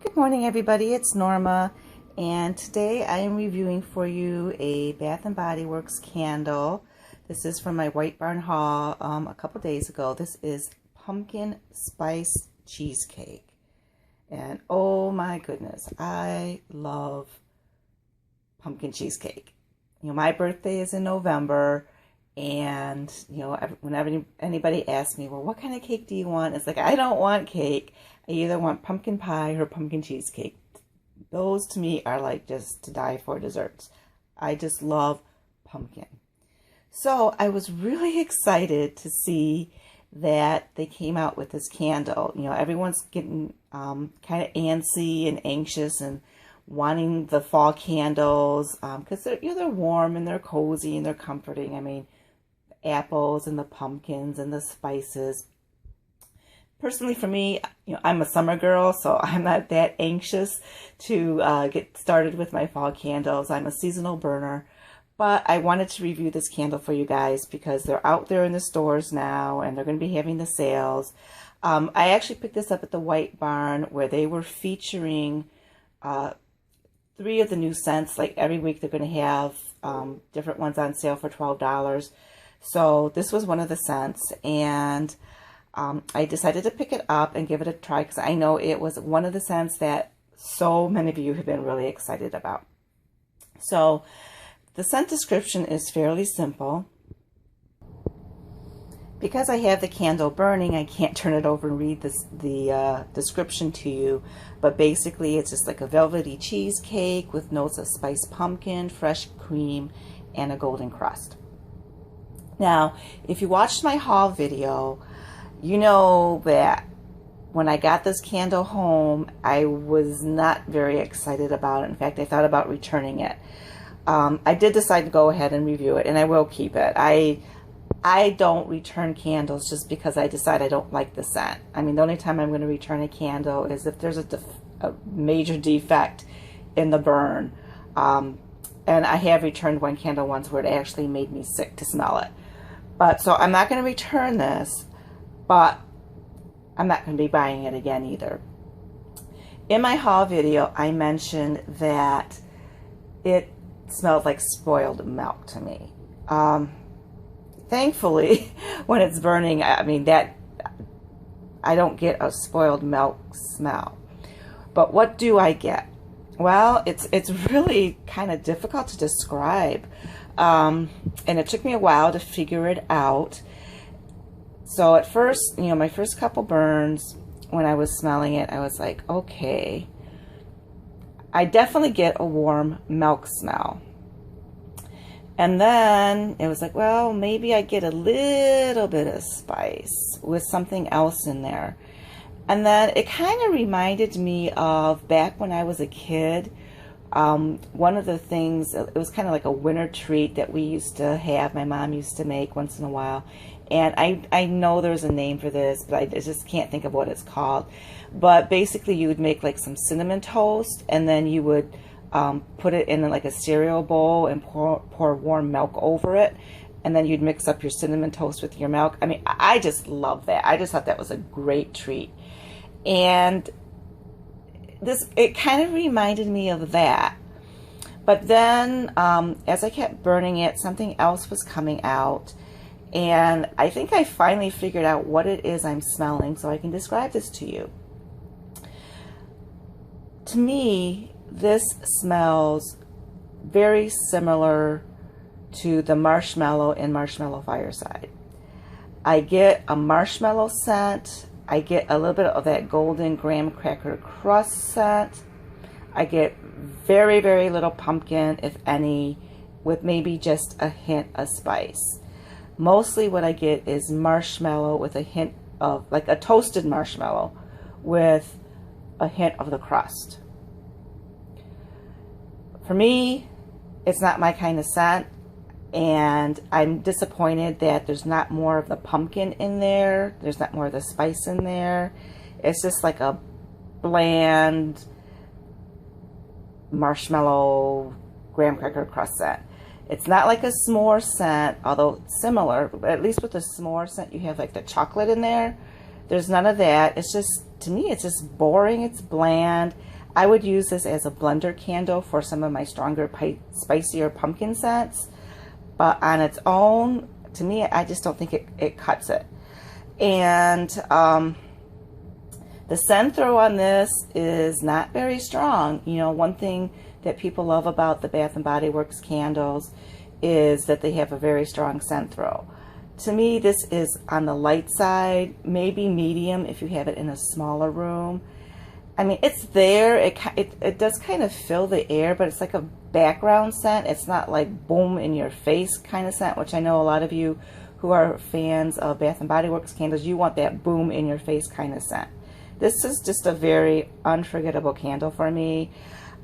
Good morning, everybody. It's Norma, and today I am reviewing for you a Bath & Body Works candle. This is from my White Barn haul a couple days ago. This is Pumpkin Spice Cheesecake, and oh my goodness, I love pumpkin cheesecake. You know, my birthday is in November, and you know, whenever anybody asks me, well, what kind of cake do you want? It's like, I don't want cake. I either want pumpkin pie or pumpkin cheesecake. Those to me are like just to die for desserts. I just love pumpkin. So I was really excited to see that they came out with this candle. You know, everyone's getting kind of antsy and anxious and wanting the fall candles because they're warm and they're cozy and they're comforting. I mean, the apples and the pumpkins and the spices. Personally, for me, you know, I'm a summer girl, so I'm not that anxious to get started with my fall candles. I'm a seasonal burner, but I wanted to review this candle for you guys because they're out there in the stores now, and they're going to be having the sales. I actually picked this up at the White Barn, where they were featuring 3 of the new scents. Like every week, they're going to have different ones on sale for $12. So this was one of the scents, and I decided to pick it up and give it a try because I know it was one of the scents that so many of you have been really excited about. So the scent description is fairly simple. Because I have the candle burning, I can't turn it over and read the description to you, but basically it's just like a velvety cheesecake with notes of spiced pumpkin, fresh cream, and a golden crust. Now, if you watched my haul video, you know that when I got this candle home, I was not very excited about it. In fact, I thought about returning it. I did decide to go ahead and review it, and I will keep it. I don't return candles just because I decide I don't like the scent. I mean, the only time I'm going to return a candle is if there's a major defect in the burn. And I have returned one candle once where it actually made me sick to smell it. But so I'm not going to return this. But I'm not going to be buying it again either. In my haul video, I mentioned that it smelled like spoiled milk to me. Thankfully, when it's burning, I mean, that I don't get a spoiled milk smell. But what do I get? Well, it's really kind of difficult to describe. And it took me a while to figure it out. So at first, you know, my first couple burns, when I was smelling it, I was like, okay, I definitely get a warm milk smell. And then it was like, well, maybe I get a little bit of spice with something else in there. And then it kind of reminded me of back when I was a kid. One of the things, it was kind of like a winter treat that we used to have, my mom used to make once in a while. And I know there's a name for this, but I just can't think of what it's called. But basically you would make like some cinnamon toast, and then you would put it in like a cereal bowl and pour warm milk over it. And then you'd mix up your cinnamon toast with your milk. I mean, I just love that. I just thought that was a great treat. And it kind of reminded me of that. But then as I kept burning it, something else was coming out. And I think I finally figured out what it is I'm smelling, so I can describe this to you. To me, this smells very similar to the marshmallow in Marshmallow Fireside. I get a marshmallow scent. I get a little bit of that golden graham cracker crust scent. I get very, very little pumpkin, if any, with maybe just a hint of spice. Mostly what I get is marshmallow with a hint of, like a toasted marshmallow with a hint of the crust. For me, it's not my kind of scent, and I'm disappointed that there's not more of the pumpkin in there. There's not more of the spice in there. It's just like a bland marshmallow graham cracker crust scent. It's not like a s'more scent, although similar, but at least with the s'more scent, you have like the chocolate in there. There's none of that. It's just, to me, it's just boring. It's bland. I would use this as a blender candle for some of my stronger, spicier pumpkin scents. But on its own, to me, I just don't think it cuts it. And the scent throw on this is not very strong. You know, one thing that people love about the Bath & Body Works candles is that they have a very strong scent throw. To me, this is on the light side, maybe medium if you have it in a smaller room. I mean, it's there. It does kind of fill the air, but it's like a background scent. It's not like boom in your face kind of scent, which I know a lot of you who are fans of Bath & Body Works candles, you want that boom in your face kind of scent. This is just a very unforgettable candle for me.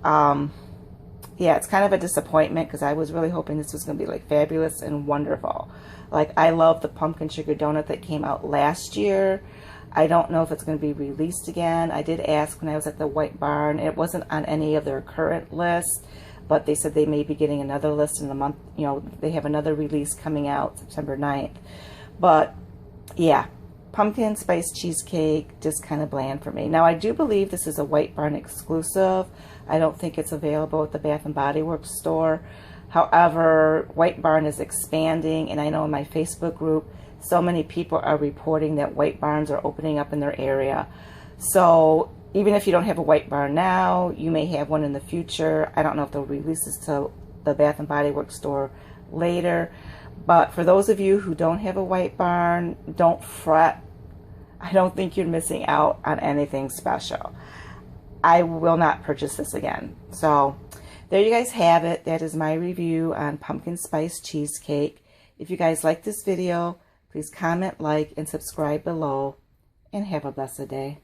Yeah, it's kind of a disappointment because I was really hoping this was going to be like fabulous and wonderful. Like, I love the pumpkin sugar donut that came out last year. I don't know if it's going to be released again. I did ask when I was at the White Barn. It wasn't on any of their current lists, but they said they may be getting another list in the month. You know, they have another release coming out September 9th. But yeah, pumpkin spice cheesecake, just kind of bland for me. Now, I do believe this is a White Barn exclusive. I don't think it's available at the Bath & Body Works store. However, White Barn is expanding, and I know in my Facebook group, so many people are reporting that White Barns are opening up in their area. So even if you don't have a White Barn now, you may have one in the future. I don't know if they'll release this to the Bath & Body Works store later. But for those of you who don't have a White Barn, don't fret. I don't think you're missing out on anything special. I will not purchase this again. So there you guys have it. That is my review on pumpkin spice cheesecake. If you guys like this video, please comment, like, and subscribe below. And have a blessed day.